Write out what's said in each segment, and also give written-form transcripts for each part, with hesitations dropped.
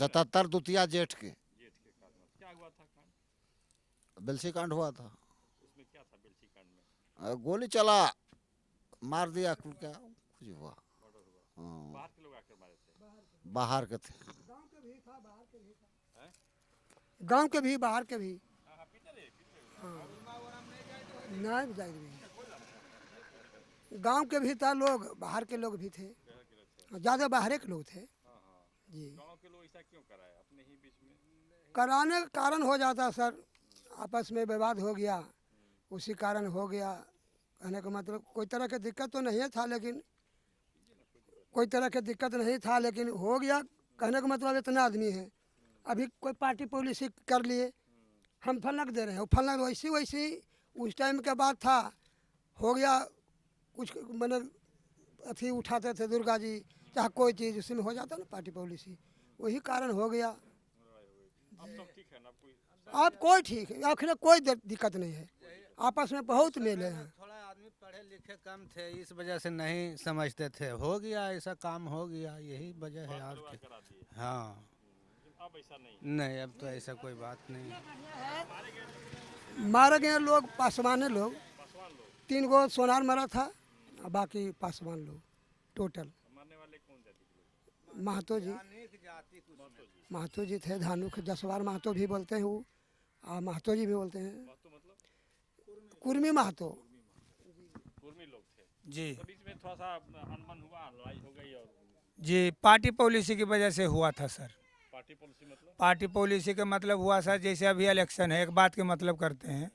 77 द्वितीया जेठ के जेठ के काल में क्या हुआ था कांड? बेलसी कांड हुआ था। उसमें क्या था बेलची कांड में? गोली चला, मार दिया, क्या कुछ हुआ। मर्डर हुआ। हाँ, बाहर के लोग आकर मारे थे? बाहर के थे। गांव के भी था, बाहर के भी था, हैं? गांव के भी, बाहर के भी। हाँ हाँ, पीते रहे। नहीं जाएगी, गांव के भी था लोग, बाहर के लोग भी थे, शहर के लोग थे। ज़्यादा बाहर के लोग थे हाँ हाँ। जी। गांव के लोग ऐसा क्यों कराए अपने ही बीच में? कराने का कारण हो जाता सर, आपस में विवाद हो गया, उसी कारण हो गया। कहने का मतलब कोई तरह की दिक्कत तो नहीं था, लेकिन कोई तरह की दिक्कत नहीं था, लेकिन हो गया। कहने का मतलब इतना आदमी है, अभी कोई पार्टी पॉलिसी कर लिए, हम फलक दे रहे हैं, वो फलक वैसी वैसी उस टाइम के बाद था, हो गया कुछ मैंने अथी उठाते थे दुर्गा जी, चाहे कोई चीज़ उसमें हो जाता ना पार्टी पॉलिसी, वही कारण हो गया। अब सब ठीक है ना? कोई अब कोई ठीक है, आखिर कोई दिक्कत नहीं है, आपस में बहुत मेले हैं। थोड़ा आदमी पढ़े लिखे कम थे, इस वजह से नहीं समझते थे, हो गया ऐसा काम हो गया, यही वजह है और क्या। करा दिए। हाँ अब ऐसा नहीं। नहीं, अब तो ऐसा कोई बात नहीं है। मारे गए लोग पासवान लोग, पासवान लोग? 3 गो सोनार मरा था, और बाकी पासवान लोग टोटल। मारने वाले कौन जाति के लोग? महतो जी, महतो जी थे, धानुक जसवार महतो भी बोलते हैं वो, और महतो जी भी बोलते हैं, तो मतलब कुर्मी महतो। कुर्मी लोग थे। जी तो बीच में थोड़ा सा अनबन हुआ, लड़ाई हो गई और जी, पार्टी पॉलिसी की वजह से हुआ था सर। पार्टी पॉलिसी मतलब? पार्टी पॉलिसी का मतलब हुआ सर, जैसे अभी इलेक्शन है, एक बात के मतलब करते हैं,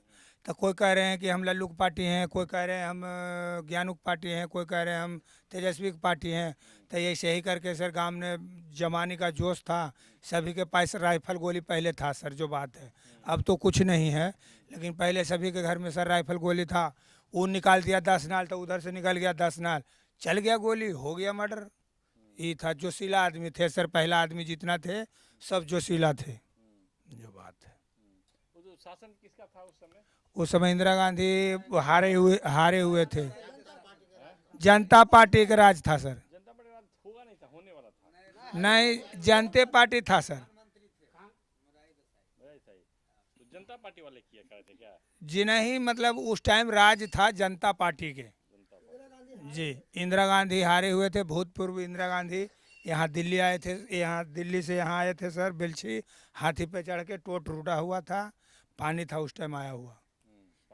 तो कोई कह रहे हैं कि हम लल्लू की पार्टी हैं, कोई कह रहे हैं हम ज्ञानू की पार्टी हैं, कोई कह रहे हैं हम तेजस्वी की पार्टी हैं। तो ऐसे ही करके सर गांव में जमाने का जोश था, सभी के पास राइफल गोली पहले था सर, जो बात है अब तो कुछ नहीं है, लेकिन पहले सभी के घर में सर राइफल गोली था। वो निकाल दिया 10 नाल, तो उधर से निकल गया 10 नाल, चल गया गोली, हो गया मर्डर। ये था, जोशीला आदमी थे सर, पहला आदमी जितना थे सब जोशीला थे, जो बात है। वो जो शासन किसका था उस समय? उस समय इंदिरा गांधी हारे हुए थे, जनता पार्टी का राज था सर। जनता पार्टी राज होगा नहीं था, होने वाला था। नहीं, जनता पार्टी था सर। ऐसा ही। तो जनता पार्टी वाले किया करते थे क्या? जी नहीं, मतलब उस टाइम राज था जनता पार्टी के। जनता पार्टी। जी, इंदिरा गांधी हारे हुए थे, भूतपूर्व इंदिरा गांधी यहाँ दिल्ली आए थे, यहाँ दिल्ली से यहाँ आए थे सर, बिलछी हाथी पे चढ़ के, टोट टूटा हुआ था, पानी था उस टाइम आया हुआ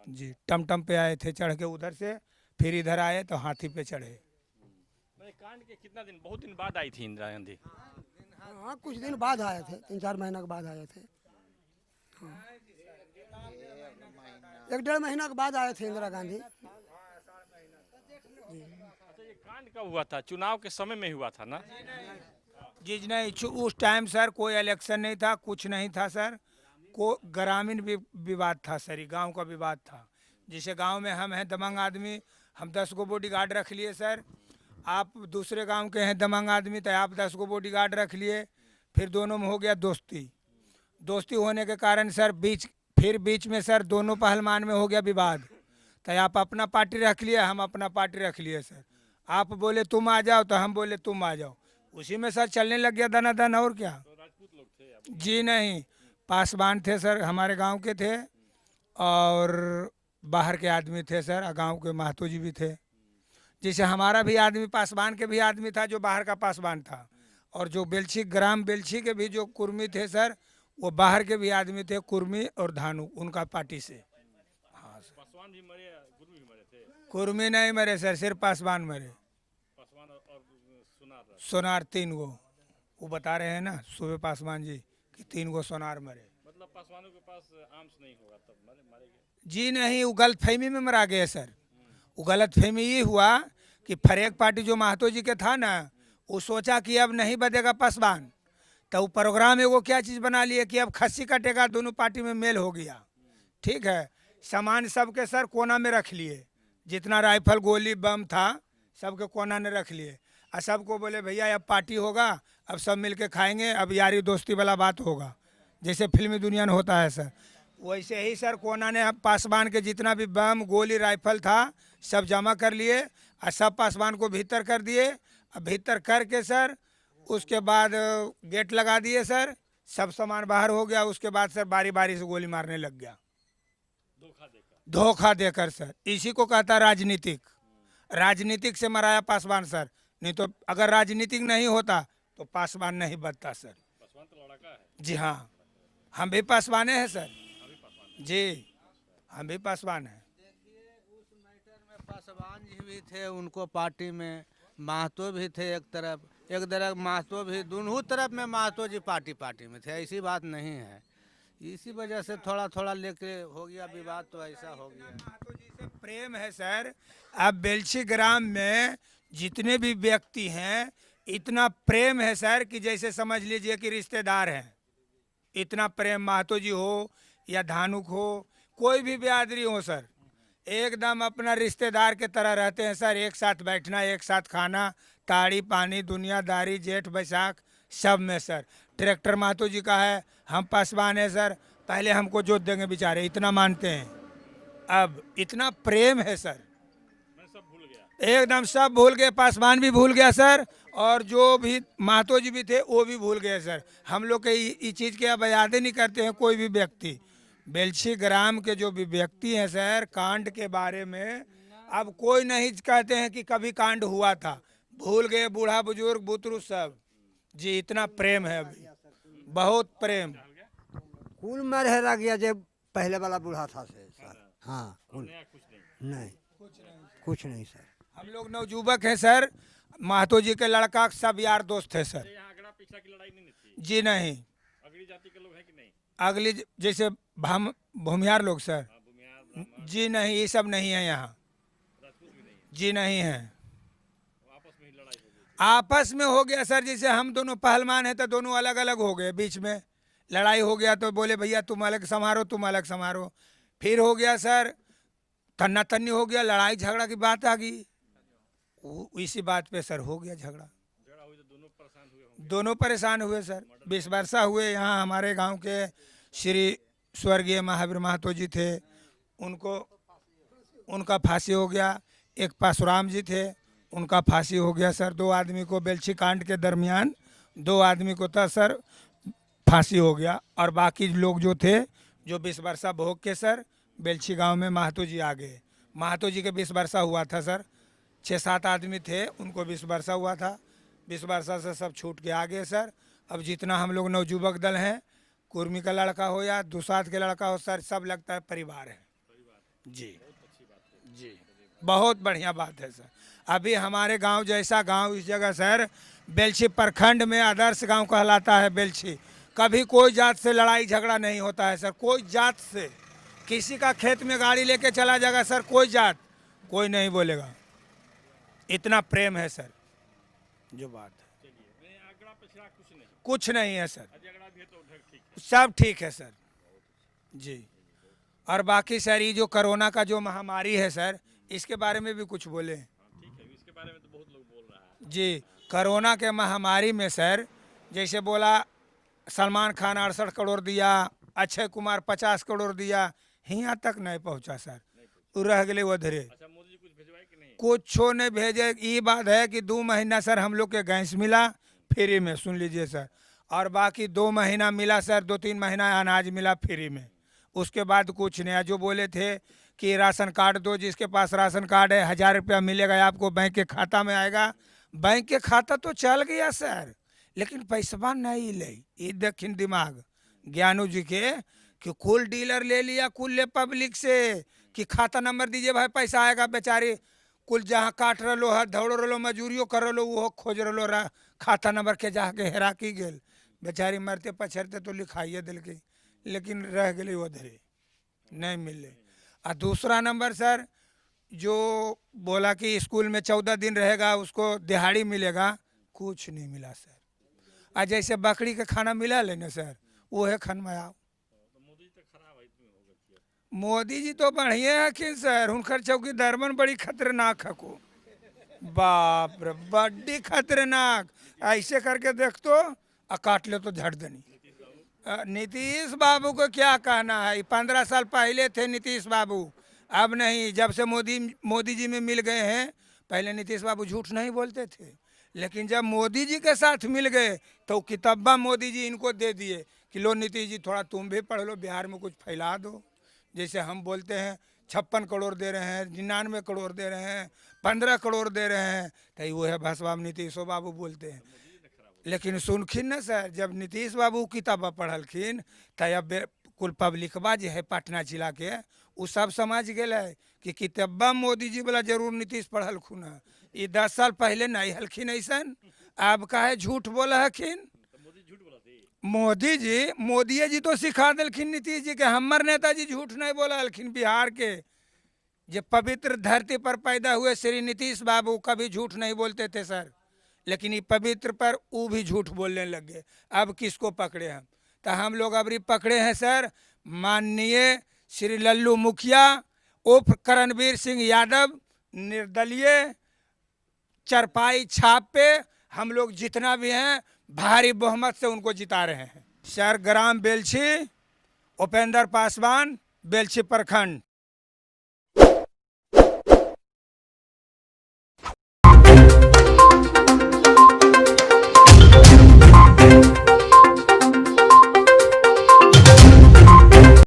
जी, टमटम पे आए थे चढ़ के उधर से, फिर इधर आए तो हाथी पे चढ़े। मैंने कांड के कितना दिन, बहुत दिन बाद आई थी इंदिरा गांधी? हाँ कुछ दिन बाद आए थे, 3-4 महीना के बाद आए थे, हाँ 1-1.5 महीना के बाद आए थे इंदिरा गांधी। अच्छा, ये कांड कब हुआ था? चुनाव के समय में हुआ था ना? जी नहीं, उस टाइम सर कोई इलेक्शन नहीं था, कुछ नहीं था सर, को ग्रामीण विवाद था सर, ये गांव का विवाद था। जैसे गांव में हम हैं दमंग आदमी, हम 10 गो बॉडी गार्ड रख लिए सर, आप दूसरे गांव के हैं दमंग आदमी, तो आप 10 गो बॉडी गार्ड रख लिए, फिर दोनों में हो गया दोस्ती। दोस्ती होने के कारण सर बीच में सर दोनों पहलवान में हो गया विवाद, तो आप अपना पार्टी रख लिए, हम अपना पार्टी रख लिए सर, आप बोले तुम आ जाओ तो हम बोले तुम आ जाओ, उसी में सर चलने लग गया दनादन, और क्या। तो राजपूत लोग थे आप? जी नहीं, पासवान थे सर, हमारे गांव के थे, और बाहर के आदमी थे सर, गांव के महतो जी भी थे। जैसे हमारा भी आदमी पासवान के भी आदमी था जो बाहर का पासवान था, और जो बेलछी ग्राम बेलछी के भी जो कुर्मी थे सर, वो बाहर के भी आदमी थे, कुर्मी और धानु, उनका पार्टी से। हाँ सर, पासवान भी मरे, गुरु भी मरे थे? कुर्मी नहीं मरे सर, सिर्फ पासवान मरे, पासवान और सुनार रहे। सोनार 3 गो, वो बता रहे हैं ना सुबह पासवान जी कि 3 गो सोनार मरे। मतलब पासवानों के पास आर्म्स नहीं होगा तब मारे गए? जी नहीं, वो गलतफहमी में मरा गए सर। वो गलतफहमी ये हुआ कि फरेक पार्टी जो महतो जी के था ना, वो सोचा कि अब नहीं बदेगा पासवान, तो वो प्रोग्राम एगो क्या चीज़ बना लिए कि अब खस्सी कटेगा, दोनों पार्टी में मेल हो गया, ठीक है। सामान सबके सर कोना में रख लिए, जितना राइफल गोली बम था सबके कोना में रख लिए, और सबको बोले भैया अब पार्टी होगा, अब सब मिल के खाएंगे, अब यारी दोस्ती वाला बात होगा, जैसे फिल्मी दुनिया में होता है सर, वैसे ही सर कोना ने पासवान के जितना भी बम गोली राइफल था सब जमा कर लिए, और सब पासवान को भीतर कर दिए, और भीतर करके सर उसके बाद गेट लगा दिए सर, सब सामान बाहर हो गया। उसके बाद सर बारी बारी से गोली मारने लग गया, धोखा देकर सर। इसी को कहता राजनीतिक, राजनीतिक से मराया पासवान सर। नहीं तो अगर राजनीतिक नहीं होता तो पासवान नहीं बनता सर। जी हाँ, हम भी पासवाने हैं सर। जी, हम भी पासवान हैं। पासवान जी भी थे उनको पार्टी में, महतो भी थे एक तरफ महतो भी, दोनों तरफ में महतो जी पार्टी में थे। ऐसी बात नहीं है, इसी वजह से थोड़ा थोड़ा लेके हो गया विवाद, तो ऐसा हो गया। महतो जी से प्रेम है सर। अब बेलछी ग्राम में जितने भी व्यक्ति हैं, इतना प्रेम है सर कि जैसे समझ लीजिए कि रिश्तेदार हैं। इतना प्रेम महतो जी हो या धानुक हो, कोई भी बिरादरी हो सर, एकदम अपना रिश्तेदार के तरह रहते हैं सर। एक साथ बैठना, एक साथ खाना, ताड़ी पानी, दुनियादारी, जेठ बैसाख सब में सर। ट्रैक्टर महतो जी का है, हम पासवान है सर, पहले हमको जोत देंगे बेचारे, इतना मानते हैं। अब इतना प्रेम है सर, एकदम सब भूल गए। पासवान भी भूल गया सर, और जो भी महतो जी भी थे वो भी भूल गए सर। हम लोग के इस चीज़ के अब याद ही नहीं करते हैं कोई भी व्यक्ति। बेलछी ग्राम के जो भी व्यक्ति हैं सर, कांड के बारे में अब कोई नहीं कहते हैं कि कभी कांड हुआ था, भूल गए बूढ़ा बुजुर्ग बुतरू सब। जी, इतना प्रेम है अभी, बहुत प्रेम। कुल में रह गया जब पहले वाला बूढ़ा था से सर। हाँ, कुल नहीं, कुछ नहीं सर। हम लोग नवजुवक हैं सर, महतो जी के लड़का सब यार दोस्त है सर। यहाँ आगरा पिछड़ा की लड़ाई नहीं थी? जी नहीं। अगली जाति के लोग हैं कि नहीं? अगली जैसे हम भूमियार लोग सर, भूमिहार, जी नहीं, ये सब नहीं है यहाँ। राजपूत भी नहीं है? जी नहीं है। आपस में ही लड़ाई हो गई? आपस में हो गया सर, जैसे हम दोनों पहलवान हैं तो दोनों अलग अलग हो गए, बीच में लड़ाई हो गया तो बोले भैया तुम अलग संभारो, तुम अलग संभारो। फिर हो गया सर तन्ना तन्नी हो गया, लड़ाई झगड़ा की बात आ गई, इसी बात पे सर हो गया झगड़ा। झगड़ा हुई तो दोनों परेशान हुए होंगे? दोनों परेशान हुए सर, 20 वर्षा हुए। यहाँ हमारे गांव के श्री स्वर्गीय महावीर महतो जी थे, उनका फांसी हो गया। एक परशुराम जी थे, उनका फांसी हो गया सर। 2 आदमी को बेलछी कांड के दरमियान 2 आदमी को था सर फांसी हो गया। और बाकी लोग जो थे, जो 20 वर्षा भोग के सर बेलछी गांव में महतो जी आ गए। महतो जी के 20 वर्षा हुआ था सर, 6-7 आदमी थे, उनको 20 वर्षा हुआ था। 20 वर्षा से सब छूट के आ गए सर। अब जितना हम लोग नवजुवक दल हैं, कुर्मी का लड़का हो या दुसाध के लड़का हो सर, सब लगता है परिवार है। जी जी, बहुत बढ़िया बात है सर। अभी हमारे गांव जैसा गांव इस जगह सर, बेलछी प्रखंड में आदर्श गांव कहलाता है बेलछी। कभी कोई जात से लड़ाई झगड़ा नहीं होता है सर, कोई जात से। किसी का खेत में गाड़ी लेके चला जाएगा सर, कोई जात कोई नहीं बोलेगा, इतना प्रेम है सर। जो बात है, नहीं, आगरा पिछड़ा कुछ नहीं? कुछ नहीं है सर, झगड़ा भी है तो ठीक है? सब ठीक है सर। जी, और बाकी सर ये जो कोरोना का जो महामारी है सर, इसके बारे में भी कुछ बोले। ठीक है, इसके बारे में तो बहुत लोग बोल रहा है। जी, कोरोना के महामारी में सर, जैसे बोला सलमान खान 68 करोड़ दिया, अक्षय कुमार 50 करोड़ दिया, यहाँ तक नहीं पहुँचा सर, रह गए उधरे। अच्छा, मोदी जी कुछ भिजवाए कि नहीं? कुछ नहीं भेजे। ये बात है कि 2 महीना सर हम लोग के गैस मिला फ्री में, सुन लीजिए सर। और बाकी 2 महीना मिला सर, 2-3 महीना अनाज मिला फ्री में। उसके बाद कुछ नहीं। जो बोले थे कि राशन कार्ड दो, जिसके पास राशन कार्ड है 1000 रुपया मिलेगा आपको, बैंक के खाता में आएगा। बैंक के खाता तो चल गया सर, लेकिन पैसा नहीं ले। ये देखिन दिमाग ज्ञानू जी के कि कुल डीलर ले लिया, कुल ले पब्लिक से कि खाता नंबर दीजिए भाई पैसा आएगा। बेचारी कुल जहाँ काट रहो है, दौड़ रहो, मजूरियों कर रहो, वो खोज रहो खाता नंबर के जाके हेरा की गेल। बेचारी मरते पछरते तो लिखाइए दिल की, लेकिन रह गई उधरे, नहीं मिले। और दूसरा नंबर सर, जो बोला कि स्कूल में 14 दिन रहेगा उसको दिहाड़ी मिलेगा, कुछ नहीं मिला सर। और जैसे बकरी के खाना मिला लेना सर, वो है खन में आओ। मोदी जी तो बढ़िया है कि सर, उनकर चौकी दरबन बड़ी खतरनाक है को, बाप रे बड़ी खतरनाक। ऐसे करके देख तो काट ले तो झड़ देनी। नीतीश बाबू को क्या कहना है, 15 साल पहले थे नीतीश बाबू, अब नहीं। जब से मोदी जी में मिल गए हैं, पहले नीतीश बाबू झूठ नहीं बोलते थे, लेकिन जब मोदी जी के साथ मिल गए तो किताबा मोदी जी इनको दे दिए कि लो नीतीश जी थोड़ा तुम भी पढ़ लो, बिहार में कुछ फैला दो। जैसे हम बोलते हैं 56 करोड़ दे रहे हैं, 99 करोड़ दे रहे हैं, 15 करोड़ दे रहे हैं, तो वो है भाषवा में नीतीशो बाबू बोलते हैं। लेकिन सुनखिन न सर, जब नीतीश बाबू किताबा पढ़लखिन तो अब कुल पब्लिकबा जो है पटना जिला के वो सब समझ गए कि किताबा मोदी जी वाला जरूर नीतीश पढ़लखुन है। ये 10 साल पहले नहीं हलखिन ऐसन, अब का है झूठ बोला हखिन मोदी जी तो सिखा दिलखिन नीतीश जी के। हमार नेताजी झूठ नहीं बोला हलखिन। बिहार के जब पवित्र धरती पर पैदा हुए श्री नीतीश बाबू कभी झूठ नहीं बोलते थे सर, लेकिन ये पवित्र पर वो भी झूठ बोलने लग गए। अब किसको पकड़े हम? तो हम लोग अभी पकड़े हैं सर माननीय श्री लल्लू मुखिया उर्फ करणवीर सिंह यादव, निर्दलीय चरपाई छाप पे हम लोग जितना भी हैं भारी बहुमत से उनको जिता रहे हैं। सर ग्राम बेलछी, उपेंद्र पासवान, बेलछी प्रखंड।